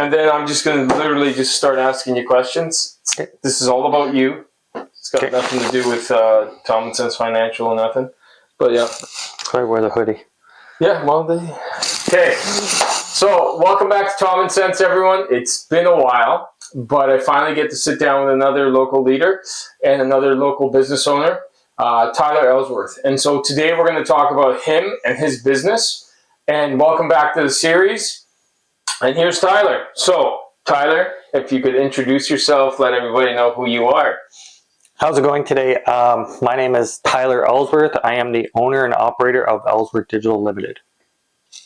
And then I'm just going to literally just start asking you questions. Okay. This is all about you. It's got Okay. nothing to do with Tommensense Financial or nothing. But yeah. So I wear the hoodie. Yeah, well, okay. So, welcome back to Tommensense, everyone. It's been a while, but I finally get to sit down with another local leader and another local business owner, Tyler Ellsworth. And so today we're going to talk about him and his business. And welcome back to the series. And here's Tyler. So, Tyler, if you could introduce yourself, let everybody know who you are. How's it going today? My name is Tyler Ellsworth. I am the owner and operator of Ellsworth Digital Ltd.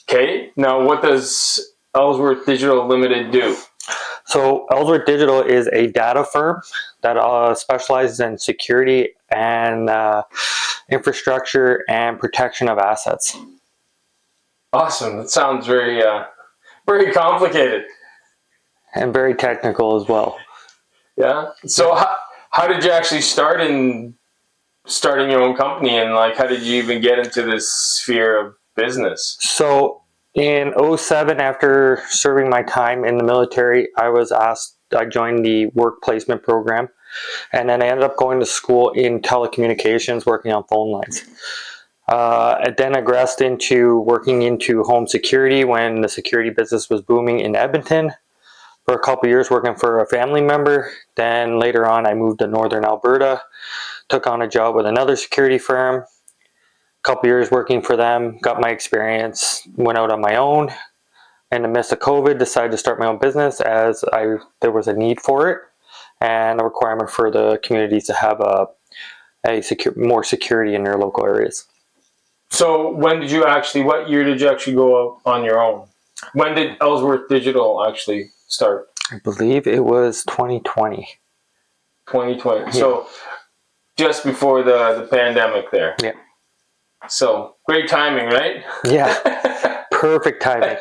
Okay. Now, what does Ellsworth Digital Ltd do? So Ellsworth Digital is a data firm that specializes in security and infrastructure and protection of assets. Awesome. That sounds very, very complicated. And very technical as well. Yeah. So how did you actually start in starting your own company, and like how did you even get into this sphere of business? So in 2007, after serving my time in the military, I joined the work placement program, and then I ended up going to school in telecommunications, working on phone lines. I then progressed into working into home security when the security business was booming in Edmonton. For a couple of years working for a family member. Then later on I moved to Northern Alberta, took on a job with another security firm. A couple of years working for them, got my experience, went out on my own. In the midst of COVID, decided to start my own business as there was a need for it and a requirement for the communities to have more security in their local areas. So what year did you actually go out on your own? When did Ellsworth Digital actually start? I believe it was 2020. 2020. Yeah. So just before the pandemic there. Yeah. So great timing, right? Yeah. Perfect timing.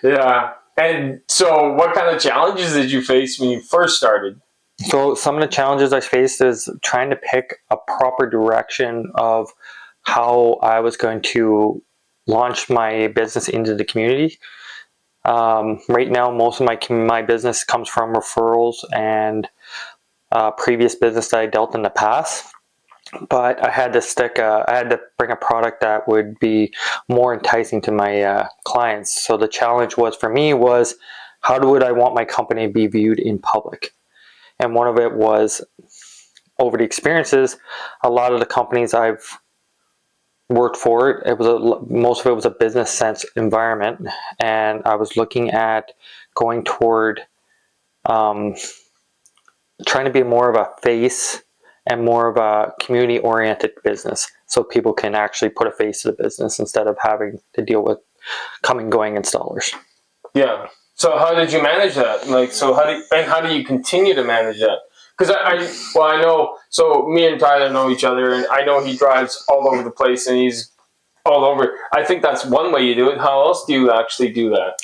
Yeah. And so what kind of challenges did you face when you first started? So some of the challenges I faced is trying to pick a proper direction of how I was going to launch my business into the community. Right now, most of my business comes from referrals and previous business that I dealt in the past. But I had to bring a product that would be more enticing to my clients. So the challenge for me was how would I want my company to be viewed in public? And one of it was, over the experiences, a lot of the companies I've worked for, most of it was a business sense environment, and I was looking at going toward trying to be more of a face and more of a community-oriented business, so people can actually put a face to the business instead of having to deal with coming-going installers. Yeah. So how did you manage that? How do you continue to manage that? Because I know, so me and Tyler know each other, and I know he drives all over the place, and he's all over. I think that's one way you do it. How else do you actually do that?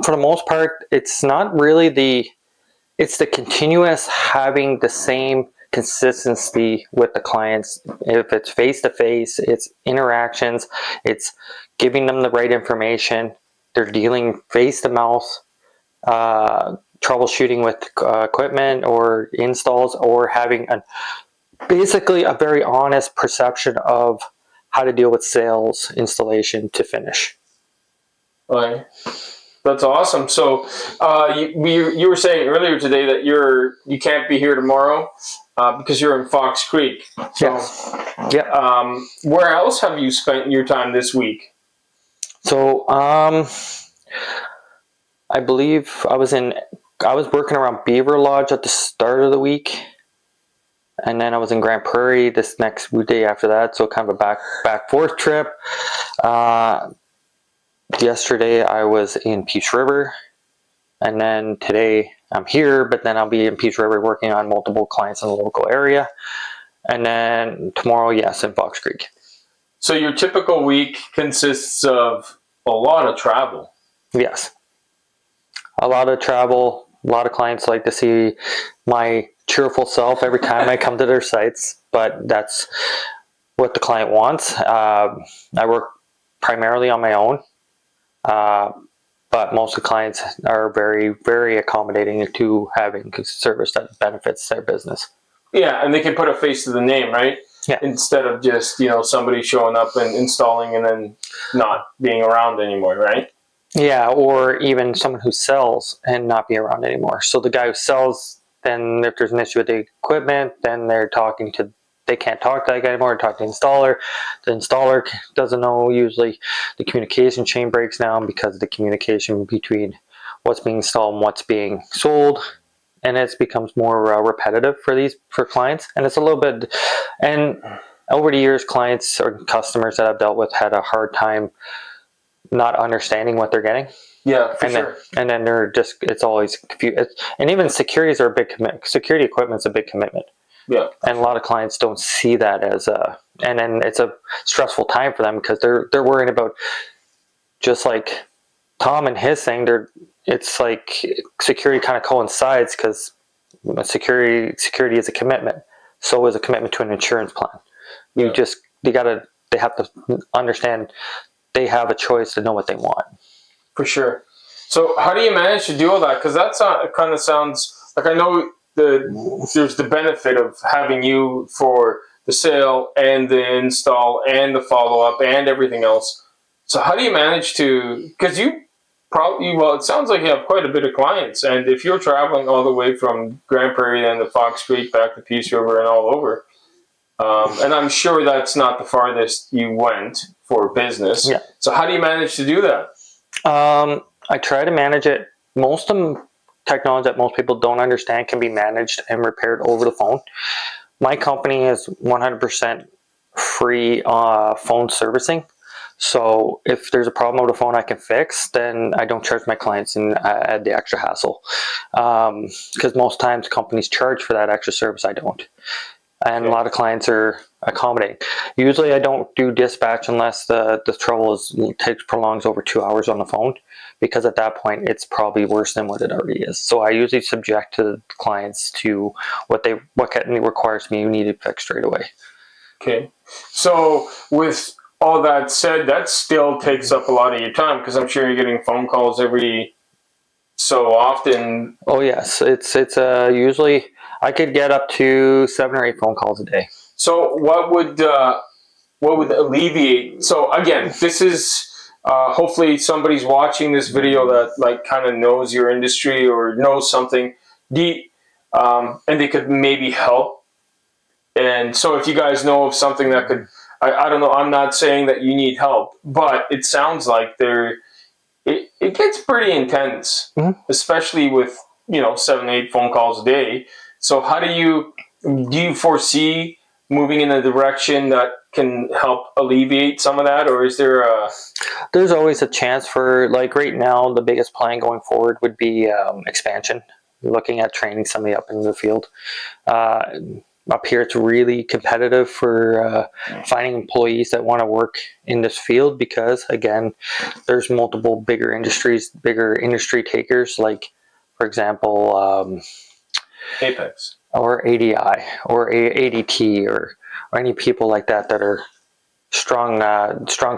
For the most part, it's not really it's the continuous having the same consistency with the clients. If it's face-to-face, it's interactions, it's giving them the right information. They're dealing face-to-mouth, troubleshooting with equipment or installs, or having basically a very honest perception of how to deal with sales, installation to finish. Right. That's awesome. So you were saying earlier today that you can't be here tomorrow because you're in Fox Creek. So, yes. Yeah. Where else have you spent your time this week? So I believe I was working around Beaver Lodge at the start of the week, and then I was in Grand Prairie this next day after that. So kind of a back forth trip. Yesterday I was in Peace River, and then today I'm here, but then I'll be in Peace River working on multiple clients in the local area, and then tomorrow, yes, in Fox Creek. So your typical week consists of a lot of travel. Yes, a lot of travel. A lot of clients like to see my cheerful self every time I come to their sites, but that's what the client wants. I work primarily on my own. but most of the clients are very, very accommodating to having a service that benefits their business. Yeah, and they can put a face to the name, right? Yeah. Instead of just, somebody showing up and installing and then not being around anymore, right? Yeah, or even someone who sells and not be around anymore. So the guy who sells, then if there's an issue with the equipment, then they can't talk to that guy anymore, talk to the installer. The installer doesn't know, usually the communication chain breaks down because of the communication between what's being installed and what's being sold. And it becomes more repetitive for clients. And it's a little bit, and over the years, clients or customers that I've dealt with had a hard time not understanding what they're getting. Yeah, for sure. And then it's always confused. And even securities are a big commitment. Security equipment's a big commitment. Yeah. And a lot of clients don't see that and then it's a stressful time for them because they're worrying about, just like Tom and his thing, it's like security kind of coincides because security is a commitment. So is a commitment to an insurance plan. Yeah. They have to understand they have a choice to know what they want. For sure. So how do you manage to do all that? Because it kind of sounds like, I know there's the benefit of having you for the sale and the install and the follow-up and everything else. So how do you manage to, because it sounds like you have quite a bit of clients, and if you're traveling all the way from Grand Prairie and to Fox Creek back to Peace River and all over, and I'm sure that's not the farthest you went for business. Yeah. So how do you manage to do that? I try to manage it. Most of the technology that most people don't understand can be managed and repaired over the phone. My company is 100% free phone servicing. So if there's a problem with the phone I can fix, then I don't charge my clients and add the extra hassle. Because most times companies charge for that extra service, I don't. And a lot of clients are accommodating. Usually I don't do dispatch unless the trouble prolongs over 2 hours on the phone, because at that point it's probably worse than what it already is. So I usually subject to clients to what requires me, you need it fixed straight away. Okay. So with all that said, that still takes up a lot of your time, because I'm sure you're getting phone calls every so often. Oh yes, it's usually I could get up to 7 or 8 phone calls a day. So what would alleviate? So again, this is hopefully somebody's watching this video that kind of knows your industry or knows something, and they could maybe help. And so if you guys know of something that could, I don't know, I'm not saying that you need help, but it sounds like it gets pretty intense, especially with 7, 8 phone calls a day. So how do you foresee moving in a direction that can help alleviate some of that, or is there There's always a chance for, like right now, the biggest plan going forward would be expansion. Looking at training somebody up in the field. Up here, it's really competitive for finding employees that want to work in this field because, again, there's multiple bigger industry takers, like, for example, Apex or ADI or ADT or any people like that are strong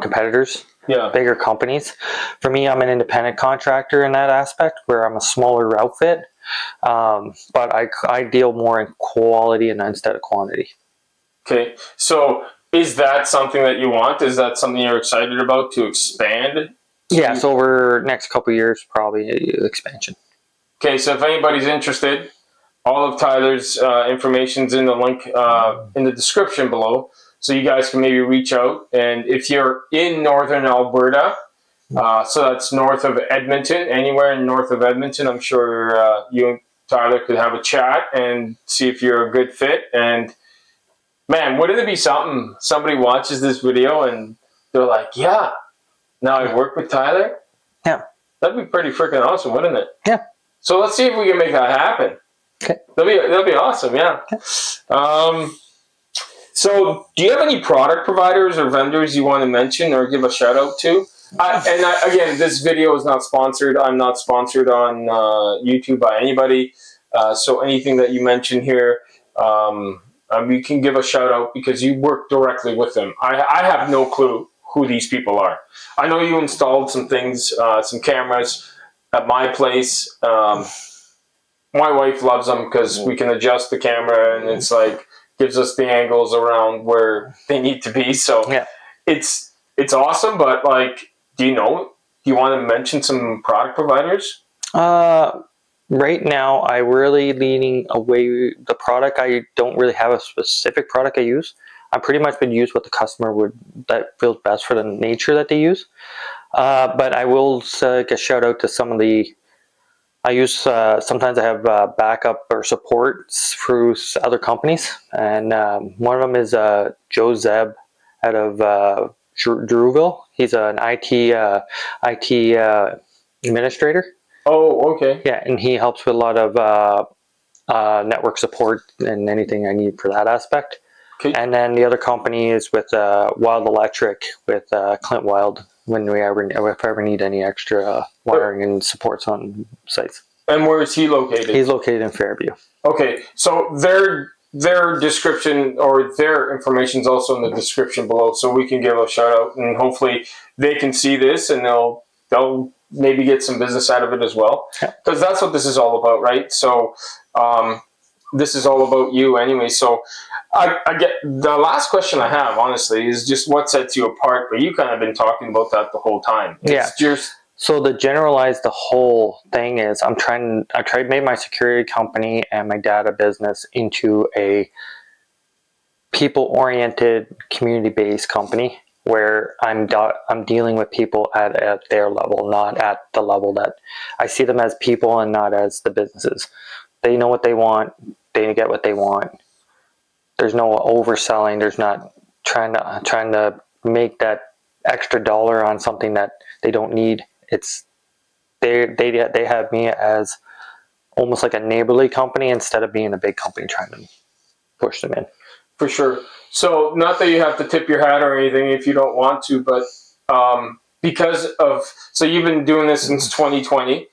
competitors. Yeah. Bigger companies. For me, I'm an independent contractor in that aspect, where I'm a smaller outfit. But I deal more in quality and instead of quantity. Okay. So is that something that you want? Is that something you're excited about to expand? Yes, over next couple of years, probably expansion. Okay, so if anybody's interested, all of Tyler's information's in the link in the description below. So you guys can maybe reach out. And if you're in northern Alberta, so that's north of Edmonton, anywhere north of Edmonton, I'm sure you and Tyler could have a chat and see if you're a good fit. And man, wouldn't it be something? Somebody watches this video and they're like, yeah, now I work with Tyler? Yeah. That'd be pretty freaking awesome, wouldn't it? Yeah. So let's see if we can make that happen. Okay. That'll be awesome, yeah. Okay. So do you have any product providers or vendors you want to mention or give a shout out to? Again, this video is not sponsored. I'm not sponsored on YouTube by anybody. So anything that you mention here, you can give a shout out because you work directly with them. I have no clue who these people are. I know you installed some things, some cameras at my place. My wife loves them because we can adjust the camera and it's like gives us the angles around where they need to be. So Yeah. it's awesome. But like, do you want to mention some product providers? Right now, I'm really leaning away. The product, I don't really have a specific product I use. I pretty much would use what the customer that feels best for the nature that they use. But I will give a shout out to some of the. I use sometimes I have backup or support through other companies, and one of them is Joe Zeb out of Drewville. He's an IT administrator. Oh, okay. Yeah, and he helps with a lot of network support and anything I need for that aspect. Okay. And then the other company is with Wild Electric with Clint Wild when if I ever need any extra wiring and supports on sites. And where is he located? He's located in Fairview. Okay, so their description or their information is also in the description below, so we can give a shout out and hopefully they can see this and they'll maybe get some business out of it as well, because that's what this is all about, right? So this is all about you anyway. So I get the last question I have, honestly, is just what sets you apart. But you kind of been talking about that the whole time. So to generalize the whole thing is I made my security company and my data business into a people-oriented, community-based company where I'm dealing with people at their level, not at the level that I see them as people and not as the businesses. They know what they want. They get what they want. There's no overselling. There's not trying to make that extra dollar on something that they don't need. It's they have me as almost like a neighborly company instead of being a big company trying to push them in. For sure. So not that you have to tip your hat or anything if you don't want to, but so you've been doing this since 2020.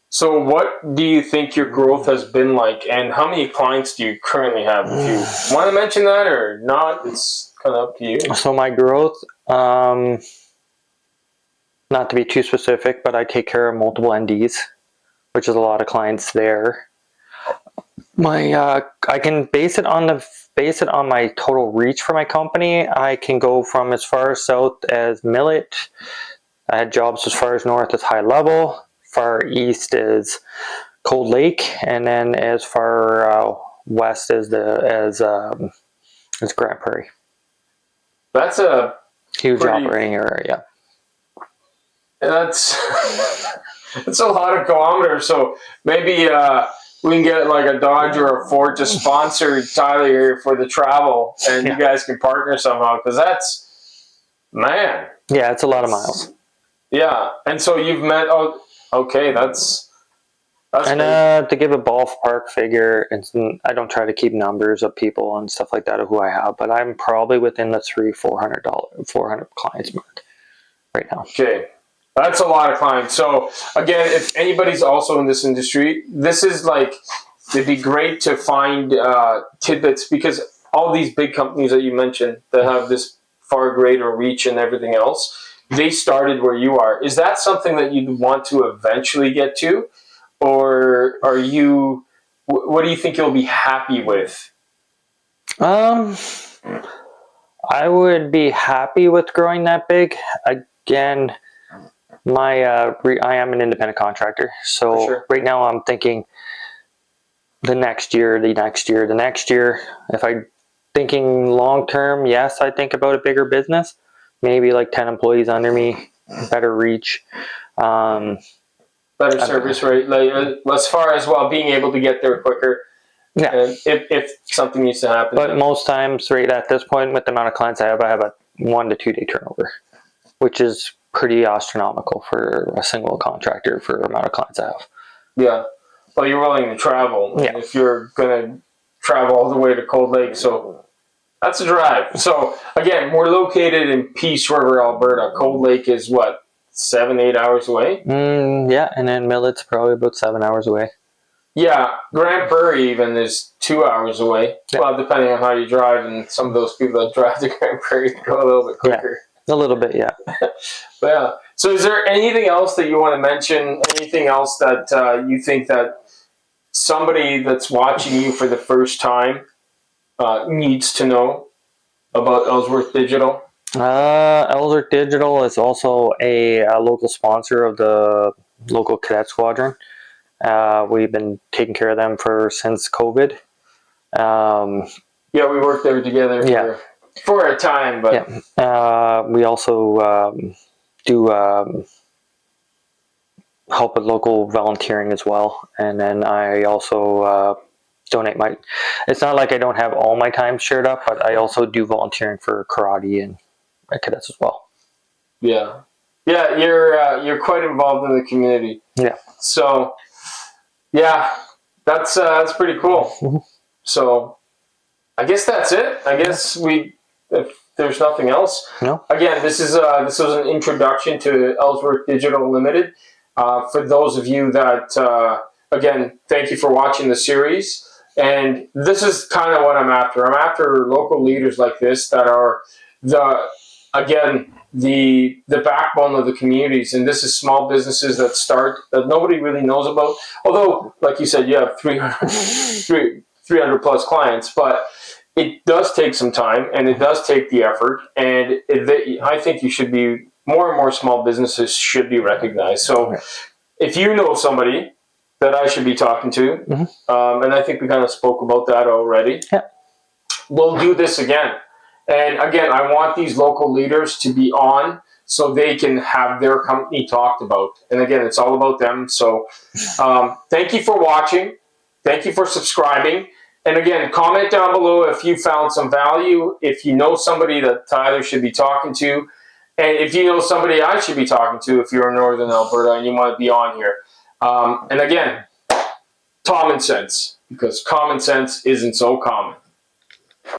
So what do you think your growth has been like, and how many clients do you currently have? If you want to mention that or not, it's kind of up to you. So my growth, not to be too specific, but I take care of multiple NDs, which is a lot of clients there. I can base it on my total reach for my company. I can go from as far south as Millet. I had jobs as far as north as High Level. Far east is Cold Lake, and then as far west as Grand Prairie. That's a huge operating area. That's that's a lot of kilometers. So maybe we can get like a Dodge or a Ford to sponsor Tyler here for the travel, and you guys can partner somehow, because that's, man. Yeah, it's a lot of miles. Yeah, and so you've met. Okay, that's and to give a ballpark figure, I don't try to keep numbers of people and stuff like that of who I have, but I'm probably within the $400 clients mark right now. Okay, that's a lot of clients. So again, if anybody's also in this industry, this is like, it'd be great to find tidbits, because all these big companies that you mentioned that have this far greater reach and everything else, they started where you are. Is that something that you'd want to eventually get to? Or what do you think you'll be happy with? I would be happy with growing that big. Again, I am an independent contractor. So right now I'm thinking the next year. If I'm thinking long term, yes, I think about a bigger business. Maybe like 10 employees under me, better reach. Better service rate, like, as far as being able to get there quicker. Yeah. If something needs to happen. But most times, right at this point, with the amount of clients I have a 1 to 2 day turnover, which is pretty astronomical for a single contractor for the amount of clients I have. Yeah. Well, you're willing to travel. Yeah. If you're going to travel all the way to Cold Lake, so that's a drive. So again, we're located in Peace River, Alberta. Cold Lake is what, 7-8 hours away? Yeah, and then Millet's probably about 7 hours away. Yeah, Grand Prairie even is 2 hours away. Yeah. Well, depending on how you drive, and some of those people that drive to Grand Prairie go a little bit quicker. A little bit, yeah. Yeah. So is there anything else that you want to mention? Anything else that you think that somebody that's watching you for the first time needs to know about Ellsworth Digital? Ellsworth Digital is also a local sponsor of the local cadet squadron. We've been taking care of them since COVID. Yeah, we worked there together for a time, but we also do help with local volunteering as well, and then I also donate my. It's not like I don't have all my time shared up, but I also do volunteering for karate and cadets as well. Yeah, you're quite involved in the community. Yeah. So, yeah, that's pretty cool. Mm-hmm. So, I guess that's it. I guess if there's nothing else. No. Again, this was an introduction to Ellsworth Digital Limited. For those of you that, again, thank you for watching the series. And this is kind of what I'm after. I'm after local leaders like this that are the backbone of the communities. And this is small businesses that nobody really knows about. Although, like you said, you have 300 plus clients, but it does take some time and it does take the effort. And I think more and more small businesses should be recognized. So if you know somebody that I should be talking to, and I think we kind of spoke about that already, we'll do this again. And again, I want these local leaders to be on so they can have their company talked about. And again, it's all about them. So thank you for watching. Thank you for subscribing. And again, comment down below if you found some value, if you know somebody that Tyler should be talking to, and if you know somebody I should be talking to if you're in Northern Alberta and you want to be on here. And again, Tommensense, because common sense isn't so common.